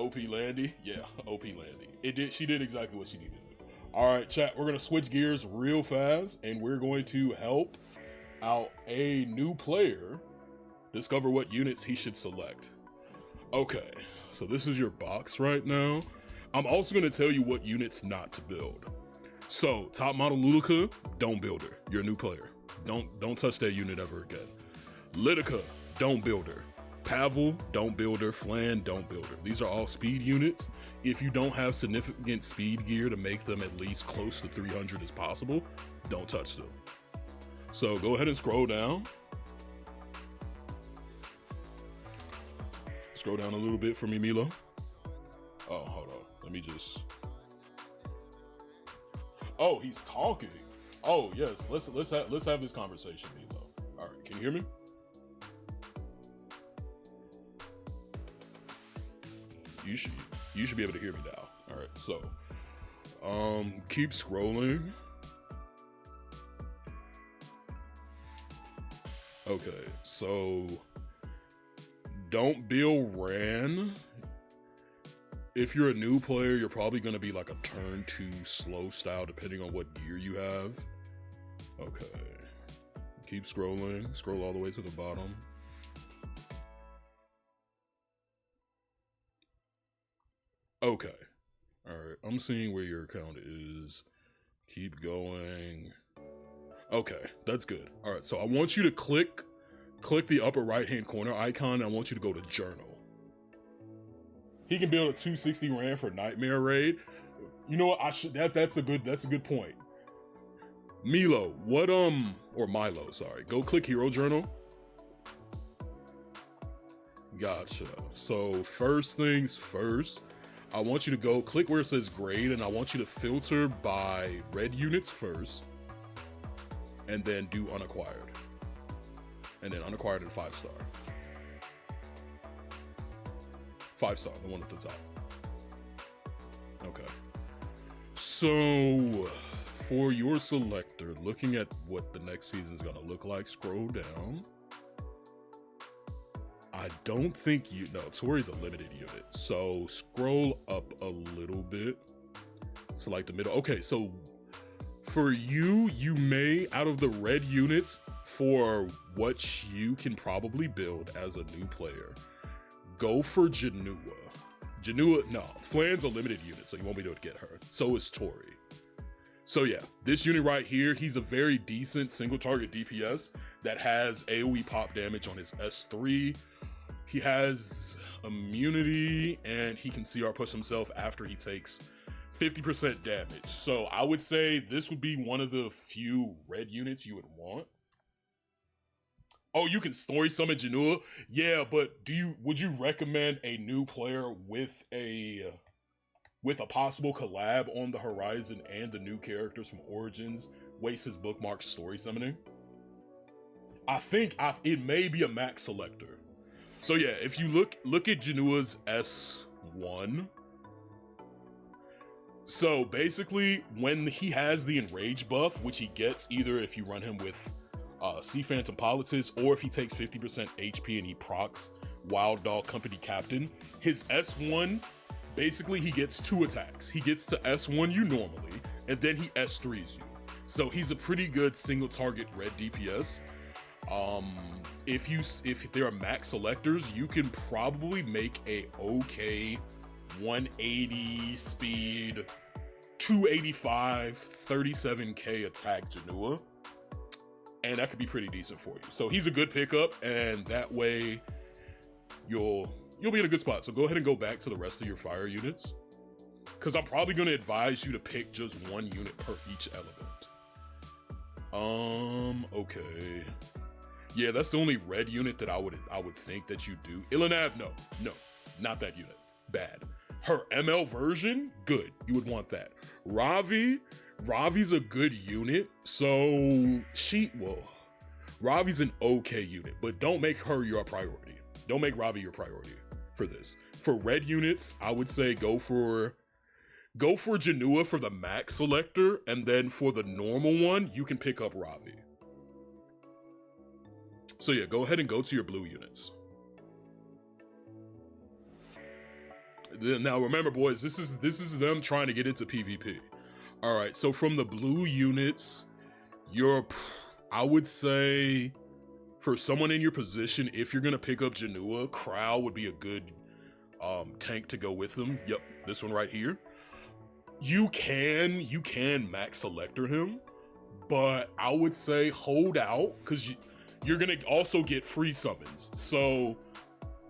OP Landy? Yeah, OP Landy. It did. She did exactly what she needed to do. All right, chat. We're gonna switch gears real fast, and we're going to help out a new player discover what units he should select. Okay, so this is your box right now. I'm also gonna tell you what units not to build. So, top model Luluka, don't build her. You're a new player. Don't touch that unit ever again. Lidica, don't build her. Pavel, don't build her. Flan, don't build her. These are all speed units. If you don't have significant speed gear to make them at least close to 300 as possible, don't touch them. So go ahead and scroll down. Scroll down a little bit for me, Milo. Oh, hold on. Let me just... Oh, he's talking. Oh, yes. Let's have this conversation, Milo. All right, can you hear me? You should be able to hear me now. All right, so keep scrolling. Okay, so don't build Ran. If you're a new player, you're probably going to be like a turn 2 slow style, depending on what gear you have. Okay. Keep scrolling. Scroll all the way to the bottom. Okay. Alright. I'm seeing where your account is. Keep going. Okay. That's good. Alright. So I want you to click the upper right hand corner icon. I want you to go to journal. He can build a 260 Ran for Nightmare Raid. You know what? That's a good point. Milo, or Milo, sorry. Go click Hero Journal. Gotcha. So first things first, I want you to go click where it says grade, and I want you to filter by red units first, and then do unacquired. And then unacquired and 5-star. 5-star, the one at the top. Okay. So, for your selector, looking at what the next season is going to look like, scroll down. I don't think Tori's a limited unit. So, scroll up a little bit to like the middle. Okay, so for you may, out of the red units, for what you can probably build as a new player, go for Janua. No, Flan's a limited unit, so you won't be able to get her. So is Tori. So yeah, this unit right here, he's a very decent single target DPS that has AoE pop damage on his S3. He has immunity, and he can CR push himself after he takes 50% damage. So I would say this would be one of the few red units you would want. Oh, you can story summon Janua? Yeah, but would you recommend a new player with a possible collab on the horizon and the new characters from Origins waste his bookmark story summoning? I think it may be a max selector. So yeah, if you look at Janua's S1, so basically when he has the enrage buff, which he gets either if you run him with Sea Phantom Politis, or if he takes 50% HP and he procs Wild Dog Company Captain, his S1, basically he gets 2 attacks. He gets to S1 you normally, and then he S3s you. So he's a pretty good single target red DPS. If there are max selectors, you can probably make a okay 180 speed, 285, 37k attack Janua. And that could be pretty decent for you. So he's a good pickup, and that way you'll be in a good spot. So go ahead and go back to the rest of your fire units, because I'm probably going to advise you to pick just 1 unit per each element. Okay. Yeah, that's the only red unit that I would think that you do. Ilanav, no, not that unit. Bad. Her ML version, good. You would want that. Ravi's a good unit, so Ravi's an okay unit, but don't make her your priority. Don't make Ravi your priority for this. For red units, I would say go for Janua for the max selector, and then for the normal one, you can pick up Ravi. So yeah, go ahead and go to your blue units. Now remember, boys, this is them trying to get into PvP. All right, so from the blue units, I would say, for someone in your position, if you're gonna pick up Janua, Krau would be a good tank to go with them. Yep, this one right here. You can max selector him, but I would say hold out, because you're gonna also get free summons. So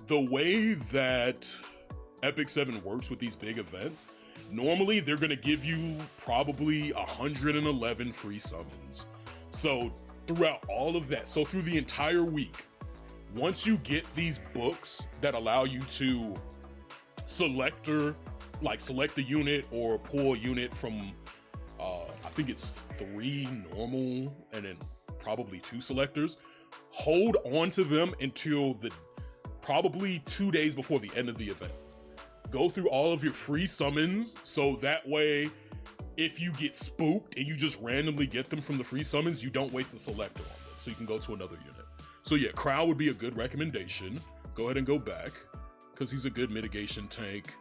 the way that Epic 7 works with these big events, normally they're gonna give you probably 111 free summons. So throughout all of that, so through the entire week, once you get these books that allow you to select the unit or pull a unit from, I think it's 3 normal and then probably 2 selectors, hold on to them until probably 2 days before the end of the event. Go through all of your free summons, so that way, if you get spooked and you just randomly get them from the free summons, you don't waste a selector on them, so you can go to another unit. So yeah, Krau would be a good recommendation. Go ahead and go back, because he's a good mitigation tank.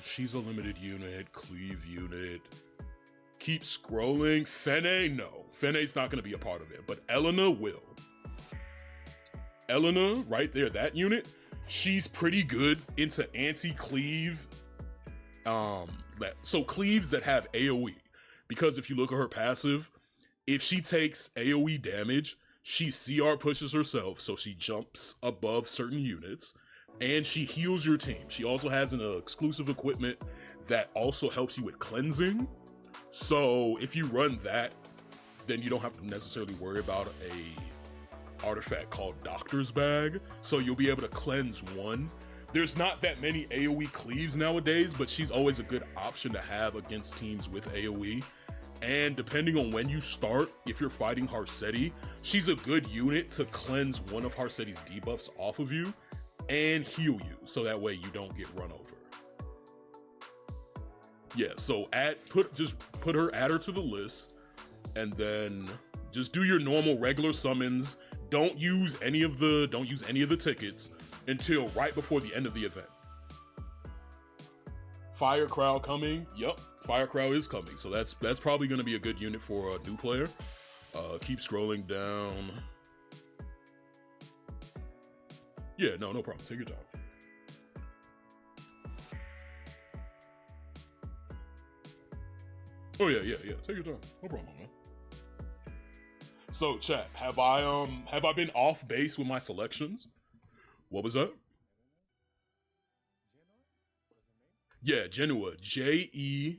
She's a limited unit, cleave unit. Keep scrolling. Fene, no. Fene's not going to be a part of it, but Elena will. Elena, right there, that unit, she's pretty good into anti-cleave. So cleaves that have AoE, because if you look at her passive, if she takes AoE damage, she CR pushes herself, so she jumps above certain units, and she heals your team. She also has an exclusive equipment that also helps you with cleansing. So if you run that, then you don't have to necessarily worry about a artifact called Doctor's Bag. So you'll be able to cleanse one. There's not that many AoE cleaves nowadays, but she's always a good option to have against teams with AoE. And depending on when you start, if you're fighting Harsetti, she's a good unit to cleanse one of Harsetti's debuffs off of you and heal you, so that way you don't get run over. Yeah, so add her to the list, and then just do your normal regular summons. Don't use any of the tickets until right before the end of the event. Fire Krau coming. Yep, Fire Krau is coming. So that's probably going to be a good unit for a new player. Keep scrolling down. Yeah, no problem. Take your time. Oh yeah. Take your time. No problem, man. So chat, have I been off base with my selections? What was that? Yeah, Genua. Jenua.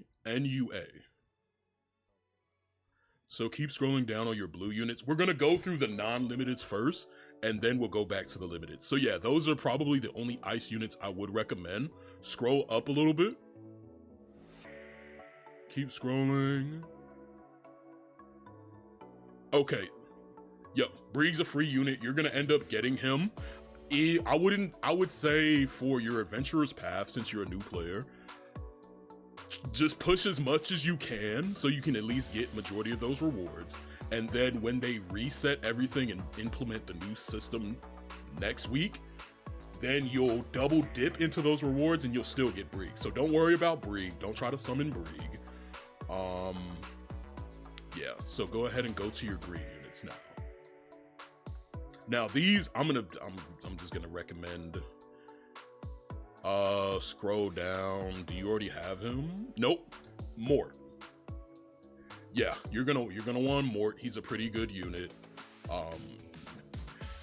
So keep scrolling down on your blue units. We're gonna go through the non-limiteds first, and then we'll go back to the limited. So yeah, those are probably the only ice units I would recommend. Scroll up a little bit. Keep scrolling. Okay. Yep, Brieg's a free unit. You're gonna end up getting him. I would say for your adventurer's path, since you're a new player, just push as much as you can so you can at least get majority of those rewards. And then when they reset everything and implement the new system next week, then you'll double dip into those rewards and you'll still get Brieg. So don't worry about Brieg. Don't try to summon Brieg. Yeah, so go ahead and go to your green units now. Now these, I'm just gonna recommend. Scroll down. Do you already have him? Nope. Mort. Yeah, you're gonna want Mort. He's a pretty good unit.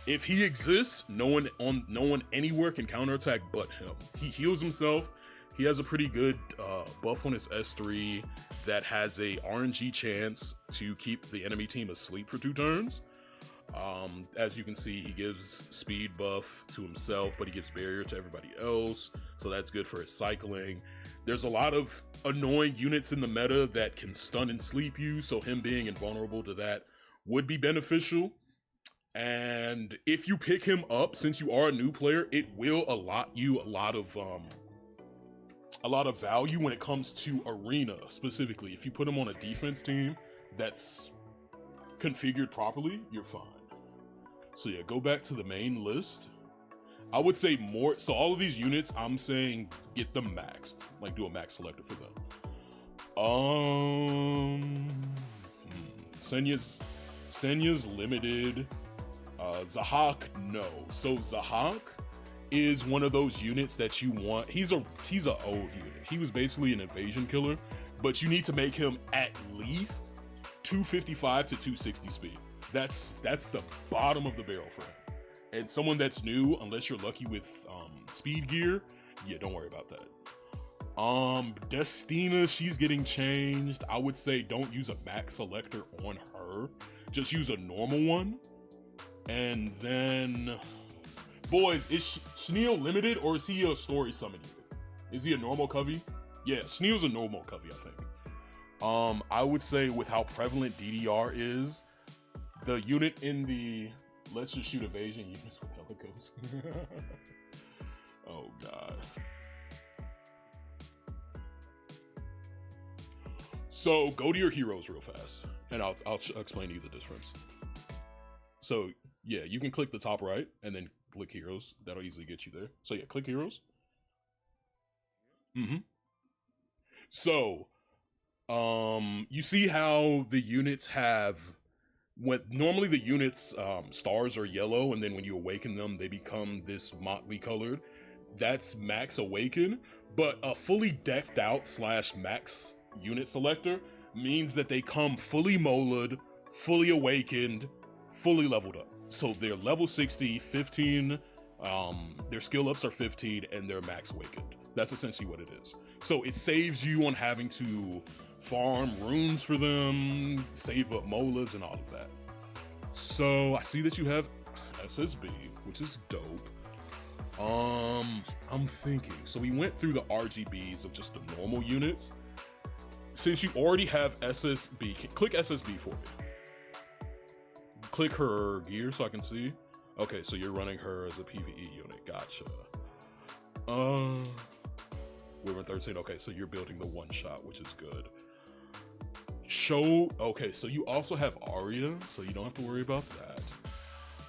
If he exists, no one anywhere can counterattack but him. He heals himself. He has a pretty good buff on his S3 that has a RNG chance to keep the enemy team asleep for 2 turns. As you can see, he gives speed buff to himself, but he gives barrier to everybody else, so that's good for his cycling. There's a lot of annoying units in the meta that can stun and sleep you, so him being invulnerable to that would be beneficial. And if you pick him up, since you are a new player, it will allot you a lot of value when it comes to arena specifically. If you put him on a defense team that's configured properly, you're fine. So yeah, go back to the main list, I would say more. So all of these units, I'm saying get them maxed. Like do a max selector for them. Senya's limited. Zahak, no. So Zahak is one of those units that you want. He's a old unit. He was basically an invasion killer, but you need to make him at least 255 to 260 speed. That's the bottom of the barrel for him. And someone that's new, unless you're lucky with speed gear, yeah, don't worry about that. Destina, she's getting changed. I would say don't use a max selector on her. Just use a normal one. And then, boys, is Schneel limited or is he a story summon unit? Is he a normal covey? Yeah, Schneel's a normal covey, I think. I would say with how prevalent DDR is, the unit in the let's just shoot evasion units with helicos. Oh god. So go to your heroes real fast, and I'll explain to you the difference. So yeah, you can click the top right and then click heroes. That'll easily get you there. So yeah, click heroes. So, you see how the units have, normally the units stars are yellow, and then when you awaken them, they become this motley colored. That's max awaken, but a fully decked out / max unit selector means that they come fully moled, fully awakened, fully leveled up. So they're level 60, 15, their skill ups are 15, and they're max awakened. That's essentially what it is. So it saves you on having to farm runes for them, save up molas and all of that. So I see that you have SSB, which is dope. I'm thinking, so we went through the RGBs of just the normal units. Since you already have SSB, click SSB for me. Click her gear so I can see. Okay, so you're running her as a PvE unit, gotcha. We're in 13, okay, so you're building the one shot, which is good. Okay, so you also have Arya, so you don't have to worry about that.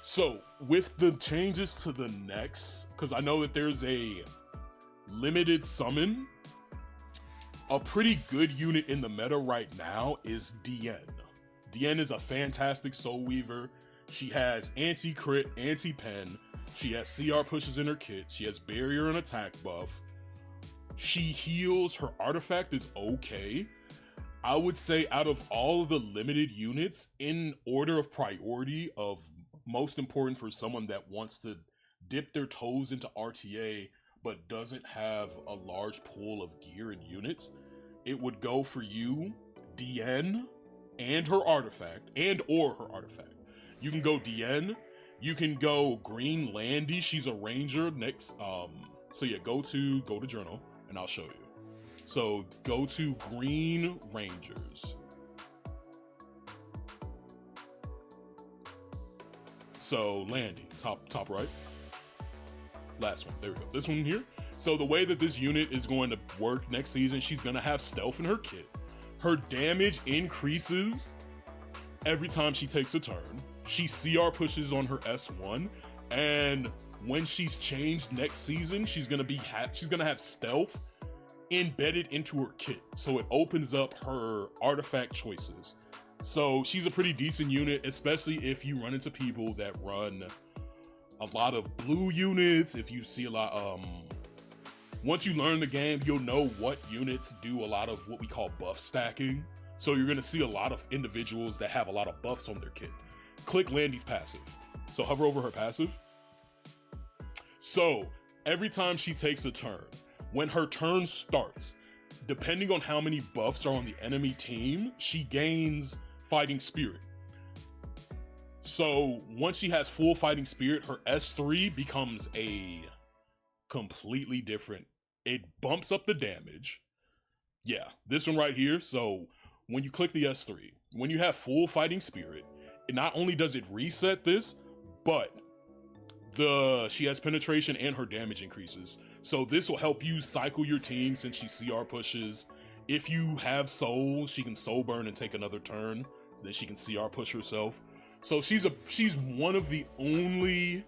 So with the changes to the next, because I know that there's a limited summon, a pretty good unit in the meta right now is Diene. Diene is a fantastic Soul Weaver. She has anti-crit, anti-pen. She has CR pushes in her kit. She has barrier and attack buff. She heals. Her artifact is okay. I would say out of all of the limited units, in order of priority of most important for someone that wants to dip their toes into RTA but doesn't have a large pool of gear and units, it would go for you, Diene, and her artifact, or her artifact. You can go Diene, you can go Green Landy, she's a ranger next, so yeah, go to journal, and I'll show you. So go to Green Rangers. So Landy, top right. Last one, there we go. This one here. So the way that this unit is going to work next season, she's gonna have stealth in her kit. Her damage increases every time she takes a turn. She CR pushes on her S1, and when she's changed next season, she's gonna have stealth embedded into her kit, so it opens up her artifact choices. So she's a pretty decent unit, especially if you run into people that run a lot of blue units. If you see a lot, once you learn the game, you'll know what units do a lot of what we call buff stacking. So you're gonna see a lot of individuals that have a lot of buffs on their kit. Click Landy's passive. So hover over her passive. So every time she takes a turn, when her turn starts, depending on how many buffs are on the enemy team, she gains fighting spirit. So once she has full fighting spirit, her S3 becomes a completely different, it bumps up the damage. Yeah, this one right here. So when you click the S3, when you have full fighting spirit, not only does it reset this, but she has penetration and her damage increases. So this will help you cycle your team since she CR pushes. If you have souls, she can soul burn and take another turn. Then she can CR push herself. So she's one of the only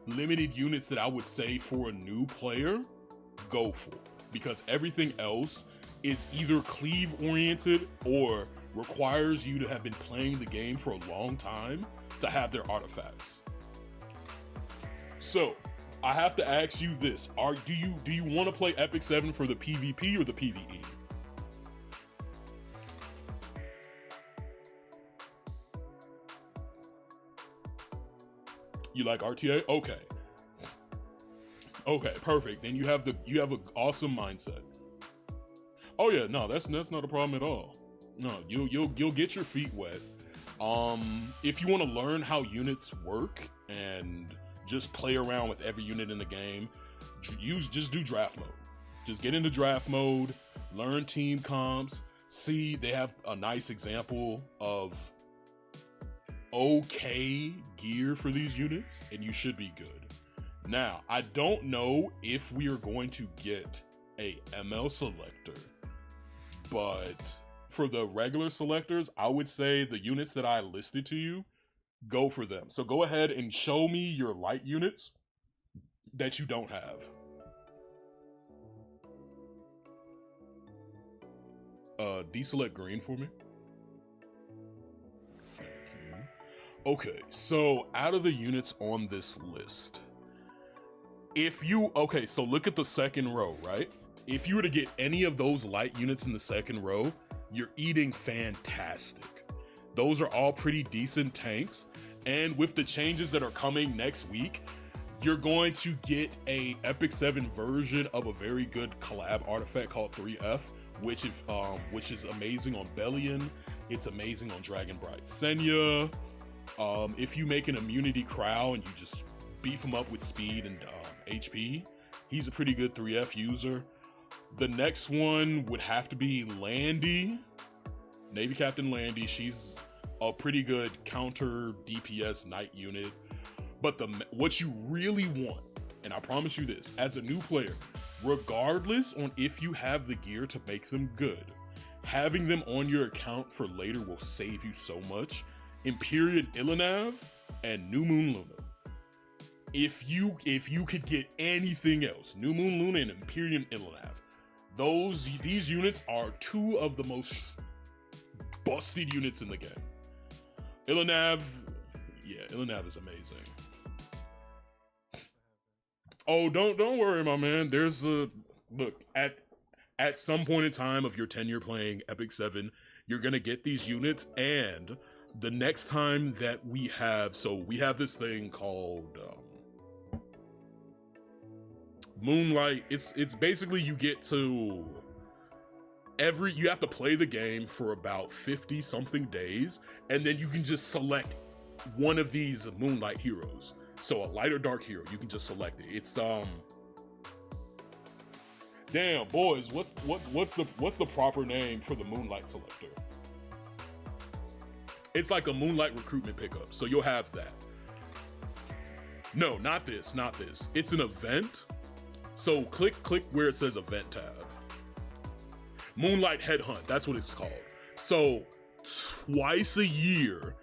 limited units that I would say for a new player, go for. Because everything else is either cleave oriented or requires you to have been playing the game for a long time to have their artifacts. So I have to ask you this: do you want to play Epic 7 for the PvP or the PvE? You like RTA? Okay, perfect. Then you have an awesome mindset. Oh yeah, no, that's not a problem at all. No, you'll get your feet wet. If you want to learn how units work and just play around with every unit in the game, just do draft mode. Just get into draft mode, learn team comps. See, they have a nice example of okay gear for these units, and you should be good. Now, I don't know if we are going to get a ML selector, but for the regular selectors, I would say the units that I listed to you, go for them. So go ahead and show me your light units that you don't have. Deselect green for me. Okay, so out of the units on this list, so look at the second row, right? If you were to get any of those light units in the second row, you're eating fantastic. Those are all pretty decent tanks, and with the changes that are coming next week, you're going to get a Epic 7 version of a very good collab artifact called 3F, which is amazing on Bellion. It's amazing on Dragonbright Senya. If you make an immunity Crow and you just beef him up with speed and HP, he's a pretty good 3F user. The next one would have to be Landy, Navy Captain Landy. She's a pretty good counter DPS knight unit. But what you really want, and I promise you this, as a new player, regardless on if you have the gear to make them good, having them on your account for later will save you so much. Imperial Illinev and New Moon Luna. If you could get anything else, New Moon Luna and Imperial Illinev, these units are two of the most busted units in the game. Illinev is amazing. Oh, don't worry, my man. There's look, at some point in time of your tenure playing Epic 7, you're gonna get these units, and the next time that we have this thing called Moonlight. It's basically you have to play the game for about 50 something days, and then you can just select one of these Moonlight heroes. So a light or dark hero, you can just select it. It's damn boys, what's the proper name for the Moonlight selector? It's like a Moonlight recruitment pickup, so you'll have that. No, not this. It's an event. So click where it says event tab. Moonlight Headhunt, that's what it's called. So twice a year,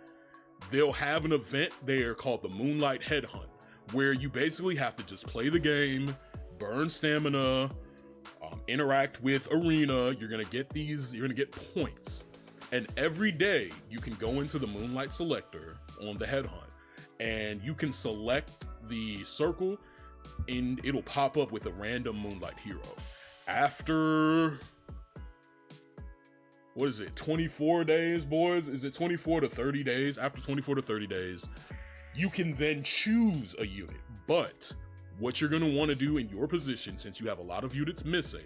they'll have an event there called the Moonlight Headhunt, where you basically have to just play the game, burn stamina, interact with Arena. You're gonna get points. And every day you can go into the Moonlight Selector on the Headhunt, and you can select the circle, and it'll pop up with a random Moonlight hero. After, 24 days, boys? Is it 24 to 30 days? After 24 to 30 days, you can then choose a unit. But what you're gonna wanna do in your position, since you have a lot of units missing,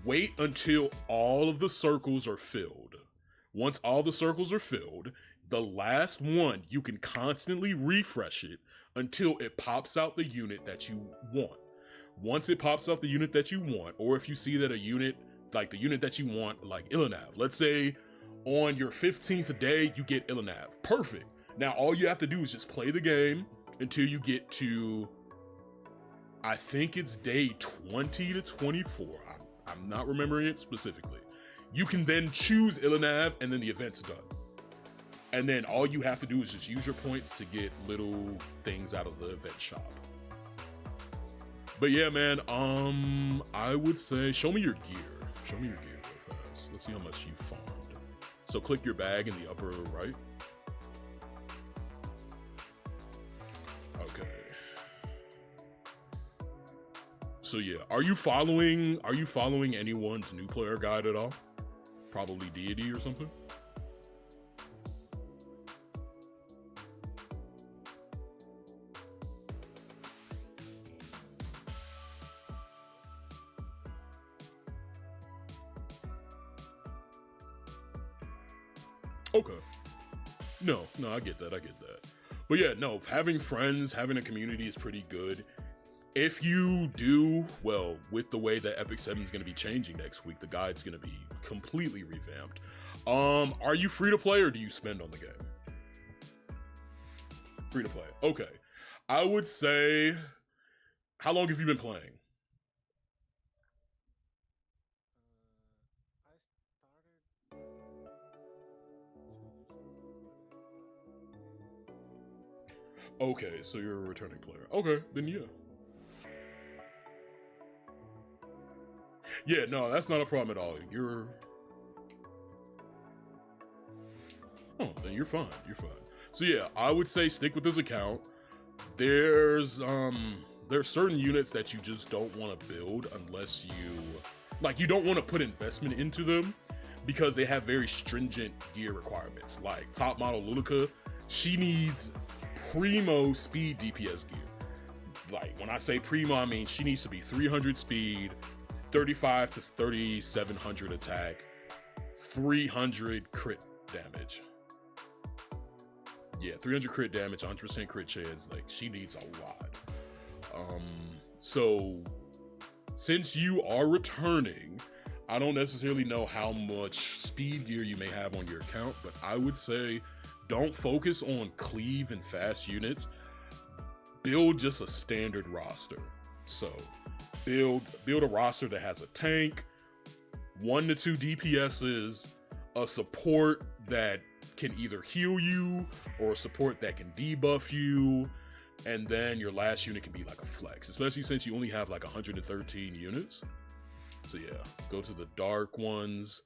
wait until all of the circles are filled. Once all the circles are filled, the last one, you can constantly refresh it until it pops out the unit that you want. Once it pops out the unit that you want, or if you see that a unit, like the unit that you want, like Illinev, let's say on your 15th day, you get Illinev. Perfect. Now, all you have to do is just play the game until you get to, I think it's day 20 to 24. I'm not remembering it specifically. You can then choose Illinev, and then the event's done. And then all you have to do is just use your points to get little things out of the event shop. But yeah, man, I would say show me your gear. Show me your gear real fast. Let's see how much you farmed. So click your bag in the upper right. Okay. So yeah, are you following anyone's new player guide at all? Probably Deity or something? Okay. No, I get that. But yeah, no, having friends, having a community is pretty good. If you do, well, with the way that Epic 7 is going to be changing next week, the guide's going to be completely revamped. Are you free to play or do you spend on the game? Free to play. Okay. I would say, how long have you been playing? Okay, so you're a returning player. Okay, then yeah. Yeah, no, that's not a problem at all. Oh, then you're fine. So yeah, I would say stick with this account. There's certain units that you just don't want to build unless you don't want to put investment into them because they have very stringent gear requirements. Like top model Lulica, she needs primo speed DPS gear. Like when I say primo, I mean she needs to be 300 speed, 35 to 3700 attack, 300 crit damage. Yeah, 300 crit damage, 100% crit chance. Like she needs a lot. So since you are returning, I don't necessarily know how much speed gear you may have on your account, but I would say don't focus on cleave and fast units. Build just a standard roster. So build a roster that has a tank, 1 to 2 DPSs, a support that can either heal you or a support that can debuff you, and then your last unit can be like a flex, especially since you only have like 113 units. So yeah, go to the dark ones.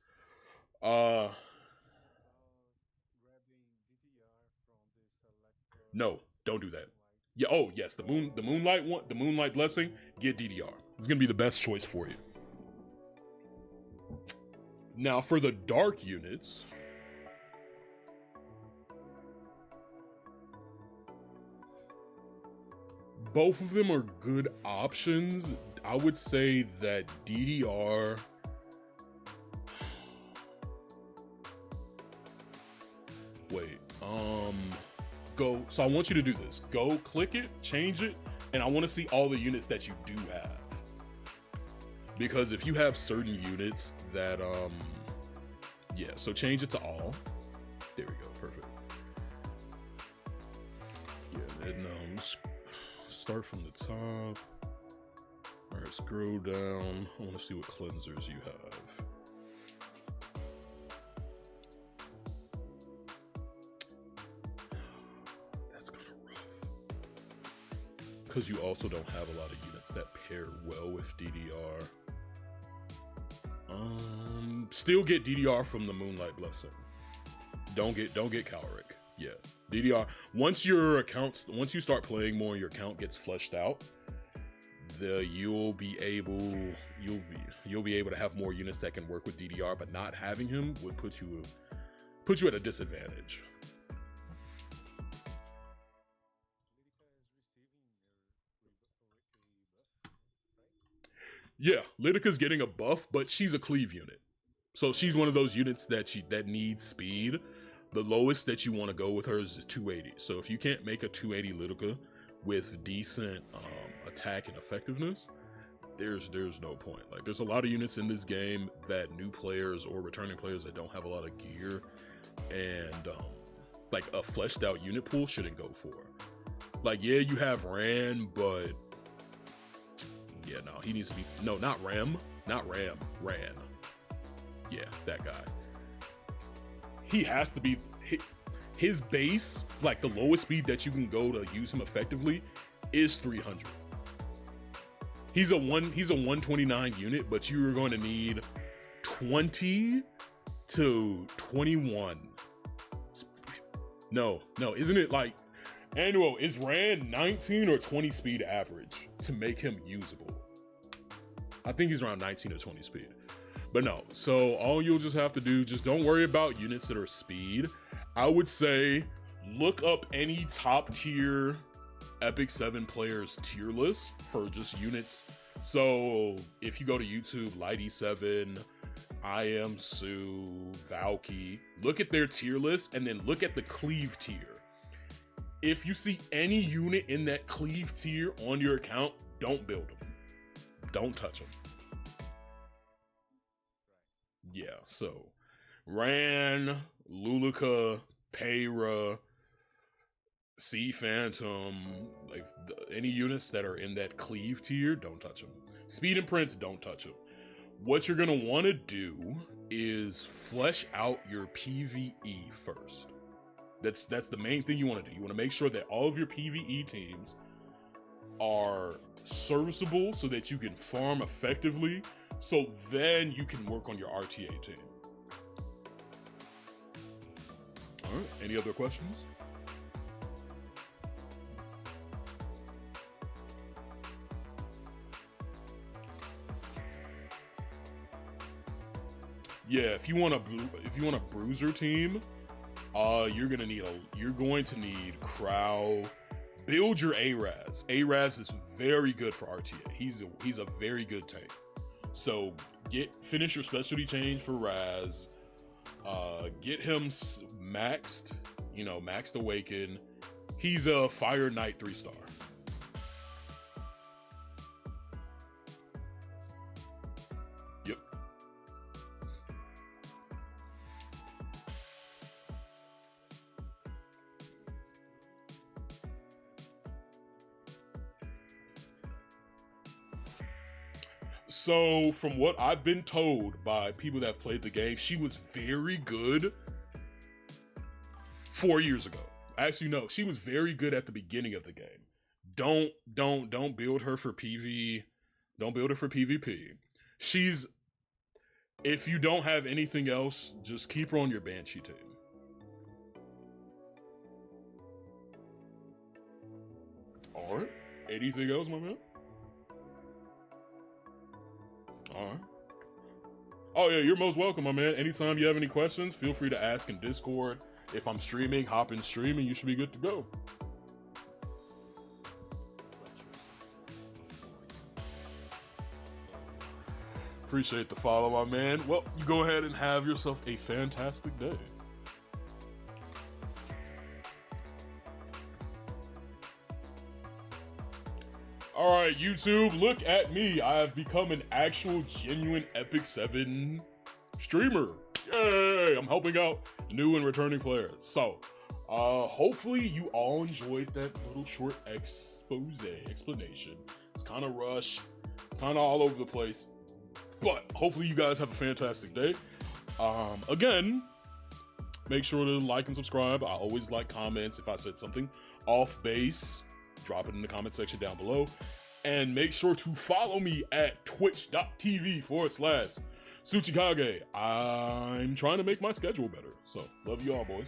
No, don't do that. Yeah, oh yes, the moonlight one, the moonlight blessing, get DDR. It's gonna be the best choice for you. Now for the dark units, both of them are good options. I would say that DDR, go, so I want you to do this. Go click it, change it, and I want to see all the units that you do have. Because if you have certain units that, yeah, so change it to all. There we go, perfect. Yeah, then start from the top. All right, scroll down. I want to see what cleansers you have. That's kind of rough. Because you also don't have a lot of units that pair well with DDR. Still get DDR from the Moonlight Blessing. Don't get Calric. Yeah, DDR. Once you start playing more and your account gets fleshed out, you'll be able to have more units that can work with DDR, but not having him would put you at a disadvantage. Yeah, Lydica's getting a buff, but she's a cleave unit. So she's one of those units that needs speed. The lowest that you want to go with her is 280. So if you can't make a 280 Lydica with decent attack and effectiveness, there's no point. Like there's a lot of units in this game that new players or returning players that don't have a lot of gear and like a fleshed out unit pool shouldn't go for. Like yeah, you have Ran, but yeah, no, he needs to be, no, not Ram, Ran. Yeah, that guy. He has to be his base, like the lowest speed that you can go to use him effectively, is 300. He's a 129 unit, but you are going to need 20 to 21. No, isn't it like Annual is ran 19 or 20 speed average to make him usable? I think he's around 19 or 20 speed. But no, so all you'll just have to do, just don't worry about units that are speed. I would say look up any top tier Epic 7 players tier list for just units. So if you go to YouTube, Lighty7, I Am Sue, Valky, look at their tier list and then look at the cleave tier. If you see any unit in that cleave tier on your account, don't build them. Don't touch them. Yeah, so Ran, Luluka, Payra, Sea Phantom, like any units that are in that cleave tier, don't touch them. Speed and Prince, don't touch them. What you're gonna want to do is flesh out your PvE first. That's the main thing you want to do. You want to make sure that all of your PvE teams are serviceable so that you can farm effectively, so then you can work on your RTA team. All right, any other questions? Yeah, if you want a bruiser team, you're going to need Crow. Build your Araz. Araz is very good for RTA. He's a very good tank. So finish your specialty change for Raz. Get him maxed, maxed Awaken. He's a Fire Knight 3-star. Yep. So from what I've been told by people that have played the game, she was very good 4 years ago. Actually, no, she was very good at the beginning of the game. Don't build her for PV. Don't build her for PvP. If you don't have anything else, just keep her on your Banshee team. All right. Anything else, my man? All right. Oh yeah, you're most welcome, my man. Anytime you have any questions, feel free to ask in Discord. If I'm streaming, hop in stream and you should be good to go. Appreciate the follow, my man. Well, you go ahead and have yourself a fantastic day. All right, YouTube, look at me. I have become an actual genuine Epic 7 streamer. Yay! I'm helping out new and returning players. So, hopefully you all enjoyed that little short explanation. It's kind of rushed, kind of all over the place, but hopefully you guys have a fantastic day. Again, make sure to like and subscribe. I always like comments. If I said something off base, drop it in the comment section down below. And make sure to follow me at twitch.tv/Tsuchikage. I'm trying to make my schedule better. So, love you all, boys.